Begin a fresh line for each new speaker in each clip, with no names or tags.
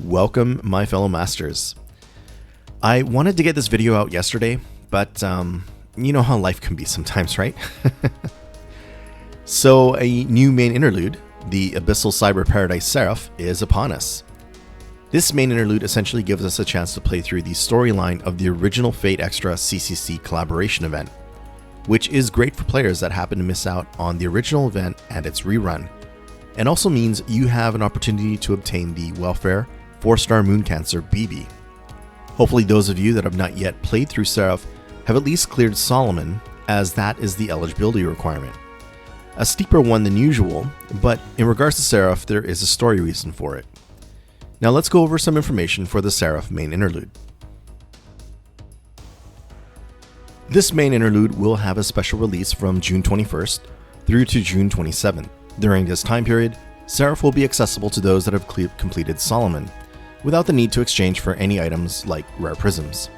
Welcome, my fellow masters. I wanted to get this video out yesterday, but you know how life can be sometimes, right? So a new main interlude, the Abyssal Cyber Paradise SERAPH, is upon us. This main interlude essentially gives us a chance to play through the storyline of the original Fate Extra CCC collaboration event, which is great for players that happen to miss out on the original event and its rerun, and also means you have an opportunity to obtain the Welfare 4-star Moon Cancer BB. Hopefully those of you that have not yet played through SERAPH have at least cleared Solomon, as that is the eligibility requirement. A steeper one than usual, but in regards to SERAPH, there is a story reason for it. Now let's go over some information for the SERAPH main interlude. This main interlude will have a special release from June 21st through to June 27th. During this time period, SERAPH will be accessible to those that have completed Solomon, without the need to exchange for any items like rare prisms.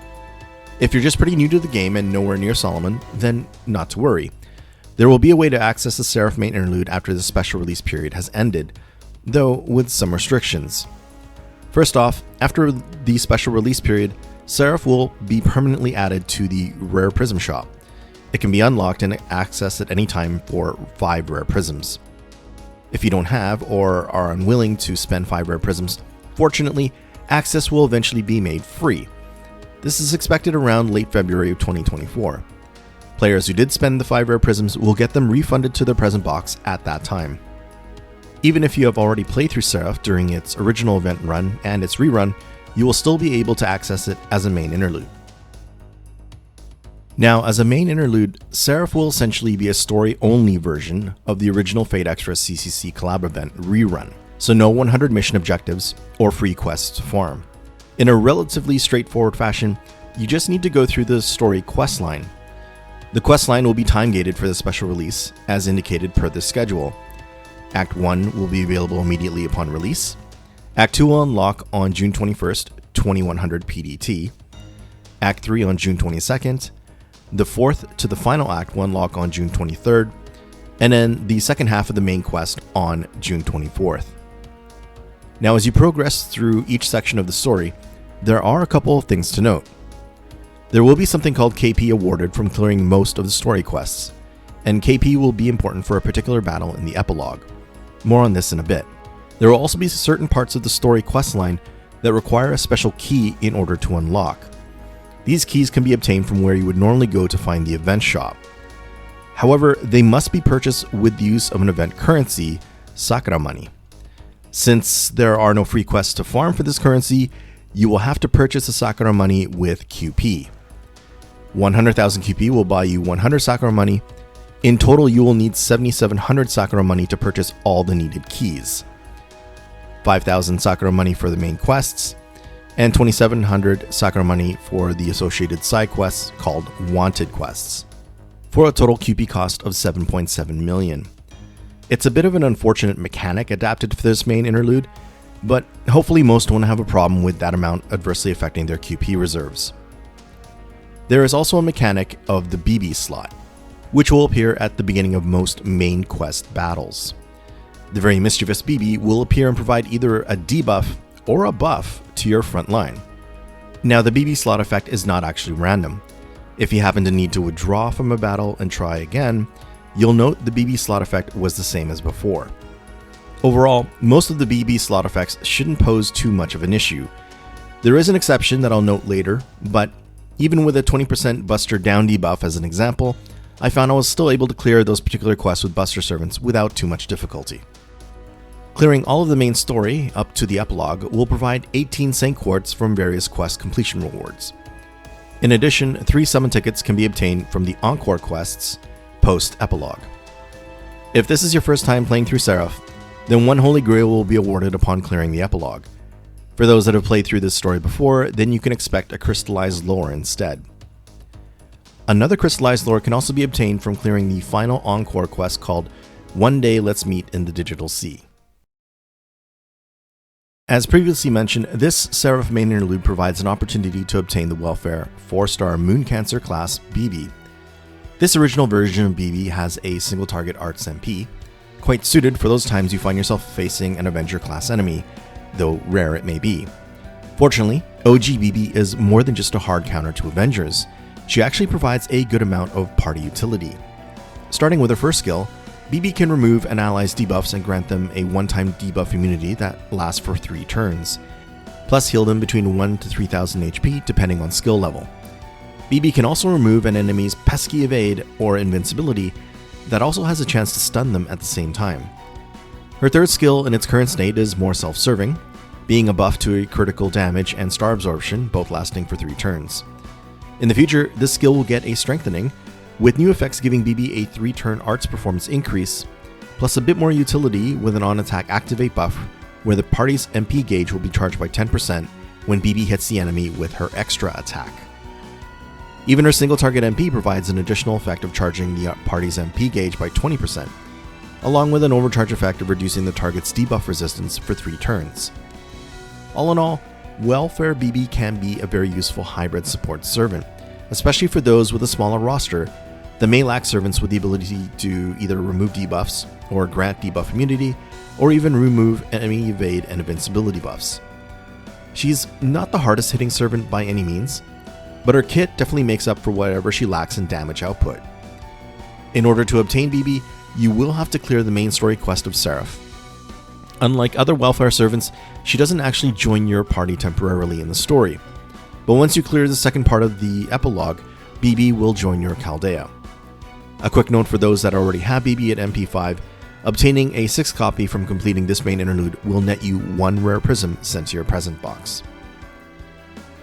If you're just pretty new to the game and nowhere near Solomon, then not to worry. There will be a way to access the SERAPH main interlude after the special release period has ended, though with some restrictions. First off, after the special release period, SERAPH will be permanently added to the Rare Prism Shop. It can be unlocked and accessed at any time for 5 rare prisms. If you don't have or are unwilling to spend 5 rare prisms, fortunately, access will eventually be made free. This is expected around late February of 2024. Players who did spend the 5 rare prisms will get them refunded to their present box at that time. Even if you have already played through SERAPH during its original event run and its rerun, you will still be able to access it as a main interlude. Now, as a main interlude, SERAPH will essentially be a story-only version of the original Fate Extra CCC collab event rerun, so no 100 mission objectives or free quests to farm. In a relatively straightforward fashion, you just need to go through the story quest line. The quest line will be time-gated for the special release, as indicated per the schedule. Act 1 will be available immediately upon release. Act 2 will unlock on June 21st, 2100 PDT. Act 3 on June 22nd. The fourth to the final act will unlock on June 23rd. And then the second half of the main quest on June 24th. Now, as you progress through each section of the story, there are a couple of things to note. There will be something called KP awarded from clearing most of the story quests, and KP will be important for a particular battle in the Epilogue. More on this in a bit. There will also be certain parts of the story quest line that require a special key in order to unlock. These keys can be obtained from where you would normally go to find the event shop. However, they must be purchased with the use of an event currency, Sakura money. Since there are no free quests to farm for this currency, you will have to purchase the Sakura money with QP. 100,000 QP will buy you 100 Sakura money. In total, you will need 7,700 Sakura money to purchase all the needed keys. 5,000 Sakura money for the main quests, and 2,700 Sakura money for the associated side quests called Wanted Quests, for a total QP cost of 7.7 million. It's a bit of an unfortunate mechanic adapted for this main interlude, but hopefully most won't have a problem with that amount adversely affecting their QP reserves. There is also a mechanic of the BB slot, which will appear at the beginning of most main quest battles. The very mischievous BB will appear and provide either a debuff or a buff to your front line. Now, the BB slot effect is not actually random. If you happen to need to withdraw from a battle and try again, you'll note the BB slot effect was the same as before. Overall, most of the BB slot effects shouldn't pose too much of an issue. There is an exception that I'll note later, but even with a 20% Buster down debuff as an example, I found I was still able to clear those particular quests with Buster Servants without too much difficulty. Clearing all of the main story up to the Epilogue will provide 18 Saint Quartz from various quest completion rewards. In addition, 3 summon tickets can be obtained from the Encore quests post-Epilogue. If this is your first time playing through SERAPH, then 1 Holy Grail will be awarded upon clearing the Epilogue. For those that have played through this story before, then you can expect a crystallized lore instead. Another crystallized lore can also be obtained from clearing the final Encore quest called One Day Let's Meet in the Digital Sea. As previously mentioned, this SERAPH main interlude provides an opportunity to obtain the Welfare 4-star Moon Cancer class BB. This original version of BB has a single target Arts MP, quite suited for those times you find yourself facing an Avenger class enemy, though rare it may be. Fortunately, OG BB is more than just a hard counter to Avengers. She actually provides a good amount of party utility. Starting with her first skill, BB can remove an ally's debuffs and grant them a one-time debuff immunity that lasts for 3 turns, plus heal them between 1 to 3000 HP depending on skill level. BB can also remove an enemy's pesky evade or invincibility that also has a chance to stun them at the same time. Her third skill in its current state is more self-serving, being a buff to a critical damage and star absorption, both lasting for 3 turns. In the future, this skill will get a strengthening, with new effects giving BB a 3-turn arts performance increase, plus a bit more utility with an on-attack activate buff, where the party's MP gauge will be charged by 10% when BB hits the enemy with her extra attack. Even her single target MP provides an additional effect of charging the party's MP gauge by 20%, along with an overcharge effect of reducing the target's debuff resistance for 3 turns. All in all, Welfare BB can be a very useful hybrid support servant, especially for those with a smaller roster that may lack servants with the ability to either remove debuffs or grant debuff immunity, or even remove enemy evade and invincibility buffs. She's not the hardest hitting servant by any means, but her kit definitely makes up for whatever she lacks in damage output. In order to obtain BB, you will have to clear the main story quest of SERAPH. Unlike other welfare servants, she doesn't actually join your party temporarily in the story, but once you clear the second part of the epilogue, BB will join your Chaldea. A quick note for those that already have BB at MP5, obtaining a 6th copy from completing this main interlude will net you 1 rare prism sent to your present box.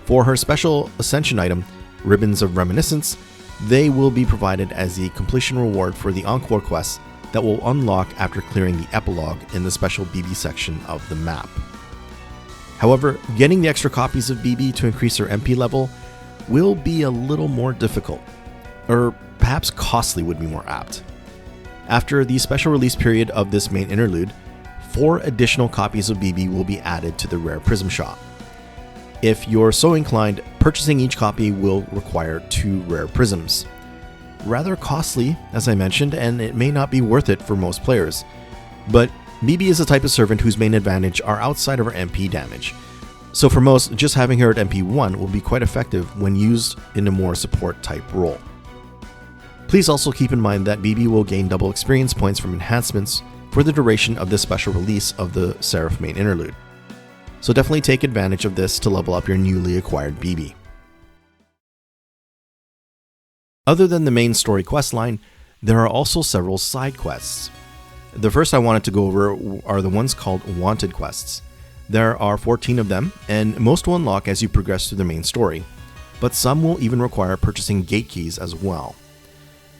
For her special Ascension item, Ribbons of Reminiscence, they will be provided as the completion reward for the Encore quests that will unlock after clearing the epilogue in the special BB section of the map. However, getting the extra copies of BB to increase her MP level will be a little more difficult, or perhaps costly would be more apt. After the special release period of this main interlude, 4 additional copies of BB will be added to the Rare Prism shop. If you're so inclined, purchasing each copy will require 2 rare prisms. Rather costly, as I mentioned, and it may not be worth it for most players, but BB is a type of servant whose main advantage are outside of her MP damage, so for most, just having her at MP1 will be quite effective when used in a more support type role. Please also keep in mind that BB will gain double experience points from enhancements for the duration of this special release of the SERAPH main interlude. So definitely take advantage of this to level up your newly acquired BB. Other than the main story questline, there are also several side quests. The first I wanted to go over are the ones called Wanted quests. There are 14 of them, and most will unlock as you progress through the main story, but some will even require purchasing gate keys as well.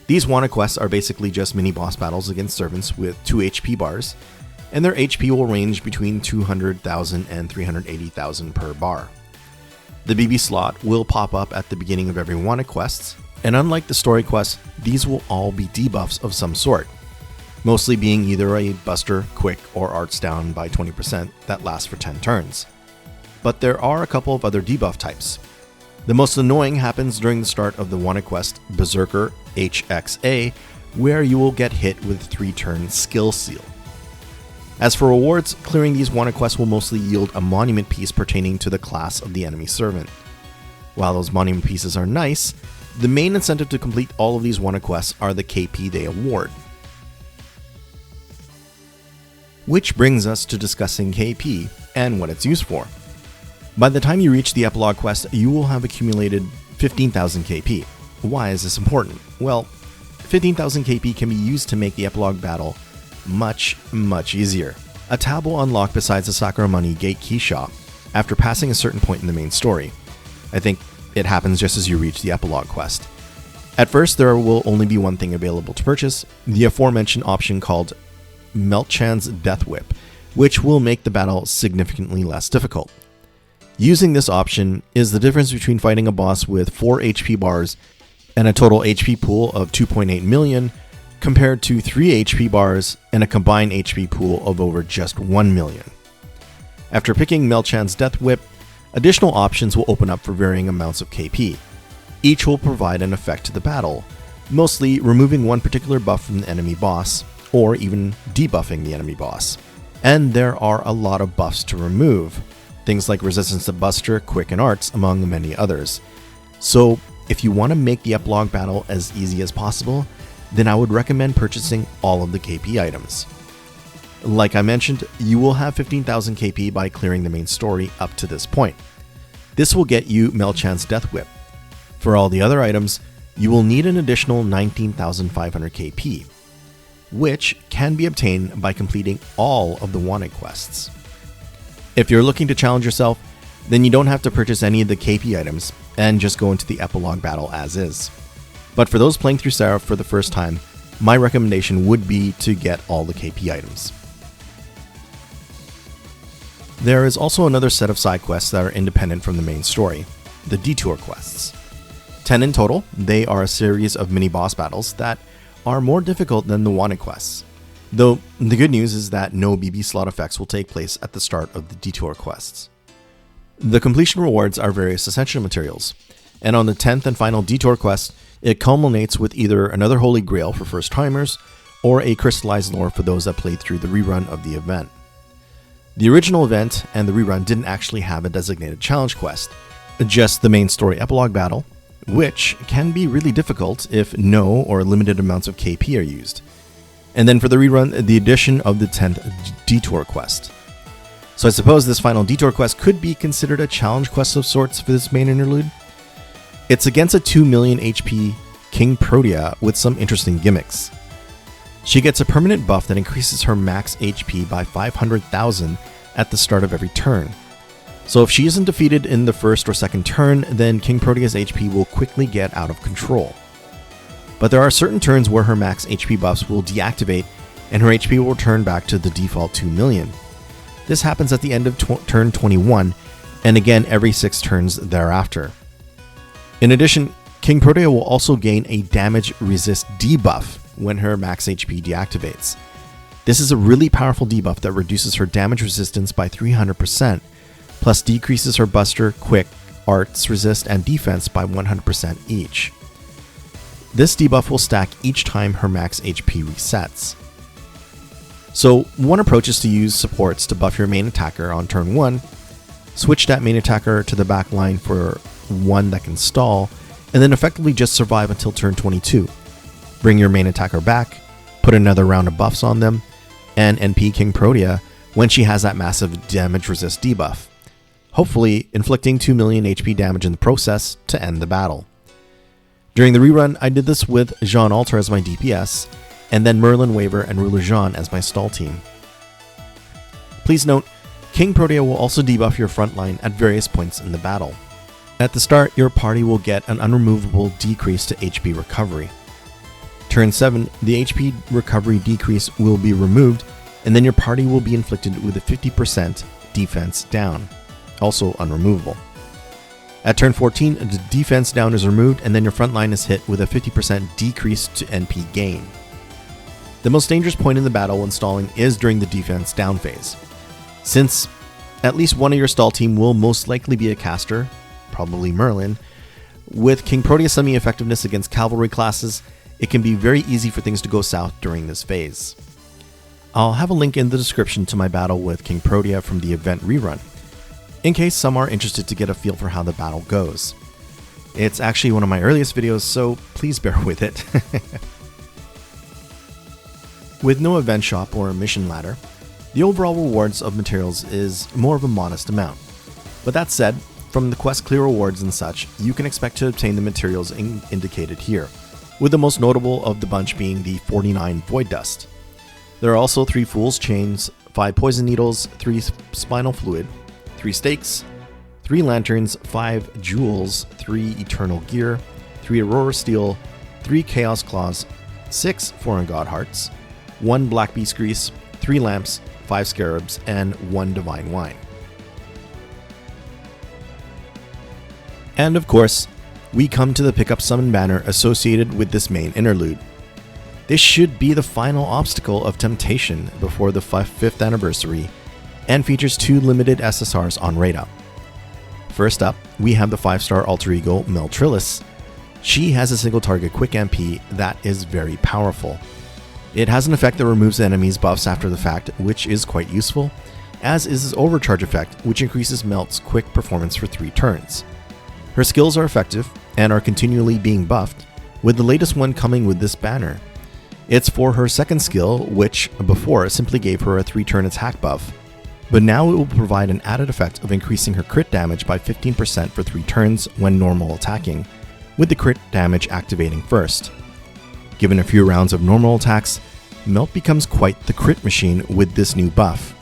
These Wanted quests are basically just mini boss battles against servants with 2 HP bars, and their HP will range between 200,000 and 380,000 per bar. The BB slot will pop up at the beginning of every Wanted quest, and unlike the story quests, these will all be debuffs of some sort, mostly being either a buster, quick, or arts down by 20% that lasts for 10 turns. But there are a couple of other debuff types. The most annoying happens during the start of the Wanted quest Berserker HXA, where you will get hit with 3-turn skill seal. As for rewards, clearing these Wanted quests will mostly yield a monument piece pertaining to the class of the enemy servant. While those monument pieces are nice, the main incentive to complete all of these Wanted quests are the KP they award. Which brings us to discussing KP and what it's used for. By the time you reach the Epilogue quest, you will have accumulated 15,000 KP. Why is this important? Well, 15,000 KP can be used to make the Epilogue Battle much easier. A tab will unlock besides the Sakura Money Gate Key Shop after passing a certain point in the main story. I think it happens just as you reach the Epilogue quest. At first, there will only be one thing available to purchase, the aforementioned option called Melchan's Death Whip, which will make the battle significantly less difficult. Using this option is the difference between fighting a boss with 4 HP bars and a total HP pool of 2.8 million, compared to 3 HP bars and a combined HP pool of over just 1 million. After picking Melchan's Death Whip, additional options will open up for varying amounts of KP. Each will provide an effect to the battle, mostly removing one particular buff from the enemy boss, or even debuffing the enemy boss. and there are a lot of buffs to remove, things like resistance to Buster, Quick, and Arts, among many others. So if you want to make the Epilogue Battle as easy as possible, then I would recommend purchasing all of the KP items. Like I mentioned, you will have 15,000 KP by clearing the main story up to this point. This will get you Melchan's Death Whip. For all the other items, you will need an additional 19,500 KP, which can be obtained by completing all of the wanted quests. If you're looking to challenge yourself, then you don't have to purchase any of the KP items and just go into the Epilogue Battle as is. But for those playing through SERAPH for the first time, my recommendation would be to get all the KP items. There is also another set of side quests that are independent from the main story, the Detour Quests. 10 in total, they are a series of mini-boss battles that are more difficult than the wanted quests. Though, the good news is that no BB slot effects will take place at the start of the Detour Quests. The completion rewards are various Ascension materials, and on the 10th and final Detour Quest, it culminates with either another Holy Grail for first-timers, or a crystallized lore for those that played through the rerun of the event. The original event and the rerun didn't actually have a designated challenge quest, just the main story Epilogue Battle, which can be really difficult if no or limited amounts of KP are used. And then for the rerun, the addition of the 10th Detour Quest. So I suppose this final Detour Quest could be considered a challenge quest of sorts for this main interlude. It's against a 2 million HP King Protea with some interesting gimmicks. She gets a permanent buff that increases her max HP by 500,000 at the start of every turn. So if she isn't defeated in the first or second turn, then King Protea's HP will quickly get out of control. But there are certain turns where her max HP buffs will deactivate and her HP will return back to the default 2 million. This happens at the end of turn 21, and again every 6 turns thereafter. In addition, King Protea will also gain a damage resist debuff when her max HP deactivates. This is a really powerful debuff that reduces her damage resistance by 300%, plus decreases her Buster, Quick, Arts, Resist, and Defense by 100% each. This debuff will stack each time her max HP resets. So one approach is to use supports to buff your main attacker on turn 1, switch that main attacker to the back line for one that can stall, and then effectively just survive until turn 22. Bring your main attacker back, put another round of buffs on them, and NP King Protea when she has that massive damage resist debuff, hopefully inflicting 2 million HP damage in the process to end the battle. During the rerun, I did this with Jean Alter as my DPS, and then Merlin Waver and Ruler Jean as my stall team. Please note, King Protea will also debuff your front line at various points in the battle. At the start, your party will get an unremovable decrease to HP recovery. Turn 7, the HP recovery decrease will be removed, and then your party will be inflicted with a 50% defense down, also unremovable. At turn 14, the defense down is removed, and then your front line is hit with a 50% decrease to NP gain. The most dangerous point in the battle when stalling is during the defense down phase. Since at least one of your stall team will most likely be a caster, probably Merlin, with King Protea's semi-effectiveness against cavalry classes, it can be very easy for things to go south during this phase. I'll have a link in the description to my battle with King Protea from the event rerun, in case some are interested to get a feel for how the battle goes. It's actually one of my earliest videos, so please bear with it. With no event shop or mission ladder, the overall rewards of materials is more of a modest amount. But that said, from the quest clear rewards and such, you can expect to obtain the materials indicated here, with the most notable of the bunch being the 49 Void Dust. There are also 3 Fool's Chains, 5 Poison Needles, 3 Spinal Fluid, 3 Stakes, 3 Lanterns, 5 Jewels, 3 Eternal Gear, 3 Aurora Steel, 3 Chaos Claws, 6 Foreign God Hearts, 1 Black Beast Grease, 3 Lamps, 5 Scarabs, and 1 Divine Wine. And of course, we come to the Pickup Summon banner associated with this main interlude. This should be the final obstacle of temptation before the 5th anniversary, and features 2 limited SSRs on Raid Up. First up, we have the 5-star alter ego Meltrillis. She has a single target quick MP that is very powerful. It has an effect that removes enemies' buffs after the fact, which is quite useful, as is his overcharge effect, which increases Melt's quick performance for 3 turns. Her skills are effective and are continually being buffed, with the latest one coming with this banner. It's for her second skill, which before simply gave her a 3-turn attack buff, but now it will provide an added effect of increasing her crit damage by 15% for 3 turns when normal attacking, with the crit damage activating first. Given a few rounds of normal attacks, Melt becomes quite the crit machine with this new buff.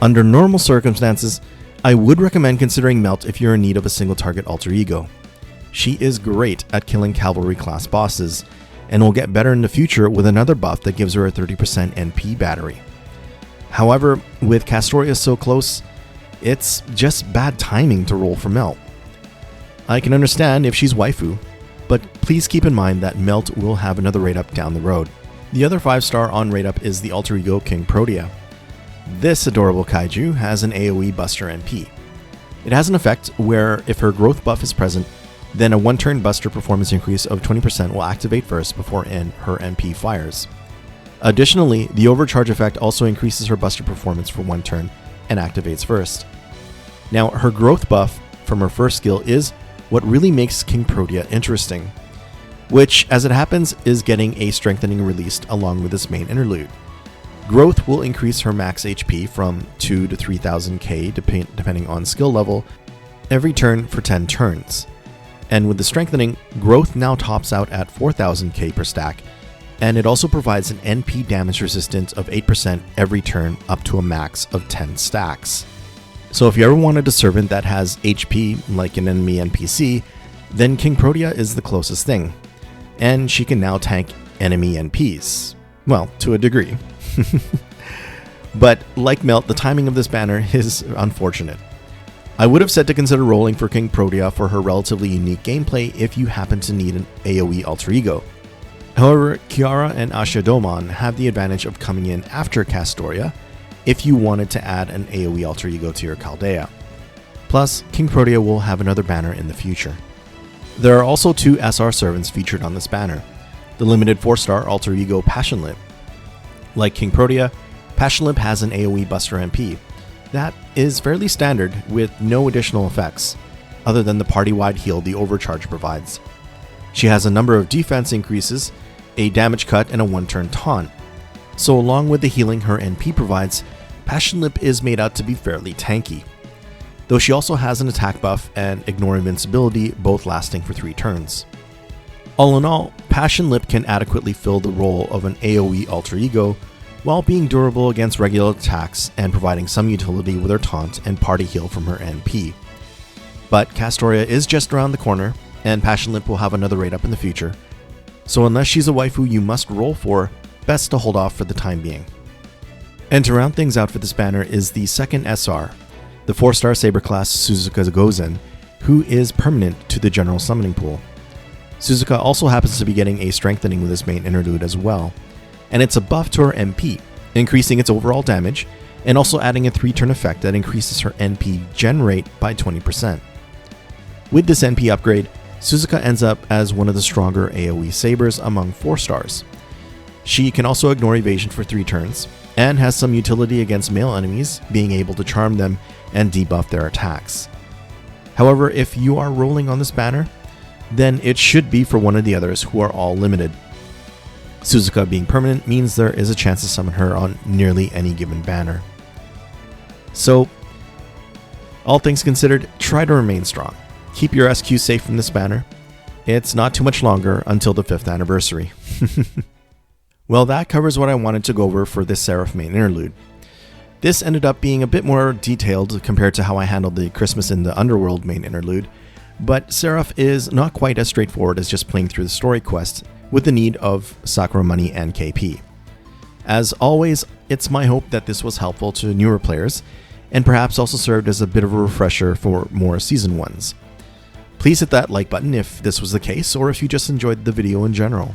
Under normal circumstances, I would recommend considering Melt if you're in need of a single target alter ego. She is great at killing cavalry class bosses, and will get better in the future with another buff that gives her a 30% NP battery. However, with Castoria so close, it's just bad timing to roll for Melt. I can understand if she's waifu, but please keep in mind that Melt will have another rate up down the road. The other 5-star on rate up is the alter ego King Protea. This adorable kaiju has an AoE Buster NP. It has an effect where if her growth buff is present, then a 1-turn Buster performance increase of 20% will activate first before her NP fires. Additionally, the overcharge effect also increases her Buster performance for 1 turn and activates first. Now, her growth buff from her first skill is what really makes King Protea interesting, which, as it happens, is getting a strengthening released along with this main interlude. Growth will increase her max HP from 2 to 3000k depending on skill level every turn for 10 turns. And with the strengthening, growth now tops out at 4000k per stack, and it also provides an NP damage resistance of 8% every turn up to a max of 10 stacks. So if you ever wanted a servant that has HP like an enemy NPC, then King Protea is the closest thing, and she can now tank enemy NPs. Well, to a degree. But like Melt, the timing of this banner is unfortunate. I would have said to consider rolling for King Protea for her relatively unique gameplay if you happen to need an AoE alter ego. However, Kiara and Ashidomon have the advantage of coming in after Castoria if you wanted to add an AoE alter ego to your Chaldea. Plus, King Protea will have another banner in the future. There are also 2 SR servants featured on this banner, the limited 4-star alter ego Passionlip. Like King Protea, Passionlip has an AoE Buster MP. That is fairly standard with no additional effects, other than the party-wide heal the overcharge provides. She has a number of defense increases, a damage cut, and a 1-turn taunt. So along with the healing her NP provides, Passionlip is made out to be fairly tanky, though she also has an attack buff and ignore invincibility, both lasting for 3 turns. All in all, Passionlip can adequately fill the role of an AoE alter ego, while being durable against regular attacks and providing some utility with her taunt and party heal from her NP. But Castoria is just around the corner, and Passionlip will have another rate up in the future, so unless she's a waifu you must roll for, best to hold off for the time being. And to round things out for this banner is the second SR, the 4-star Saber class Suzuka Gozen, who is permanent to the general summoning pool. Suzuka also happens to be getting a strengthening with this main interlude as well, and it's a buff to her MP, increasing its overall damage, and also adding a 3-turn effect that increases her NP gen rate by 20%. With this NP upgrade, Suzuka ends up as one of the stronger AoE sabers among 4-stars. She can also ignore evasion for 3 turns, and has some utility against male enemies, being able to charm them and debuff their attacks. However, if you are rolling on this banner, then it should be for one of the others who are all limited. Suzuka being permanent means there is a chance to summon her on nearly any given banner. So, all things considered, try to remain strong. Keep your SQ safe from this banner. It's not too much longer until the 5th anniversary. Well, that covers what I wanted to go over for this SERAPH main interlude. This ended up being a bit more detailed compared to how I handled the Christmas in the Underworld main interlude, but SERAPH is not quite as straightforward as just playing through the story quest with the need of Sakura money and KP. As always, it's my hope that this was helpful to newer players, and perhaps also served as a bit of a refresher for more seasoned ones. Please hit that like button if this was the case, or if you just enjoyed the video in general.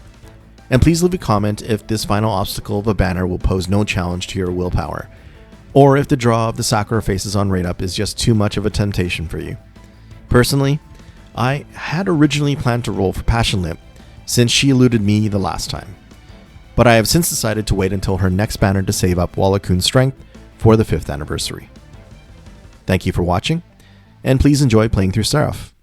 And please leave a comment if this final obstacle of a banner will pose no challenge to your willpower, or if the draw of the Sakura faces on rate up is just too much of a temptation for you. Personally, I had originally planned to roll for Passionlip, since she eluded me the last time. but I have since decided to wait until her next banner to save up Walla Kun's strength for the 5th anniversary. Thank you for watching, and please enjoy playing through SERAPH.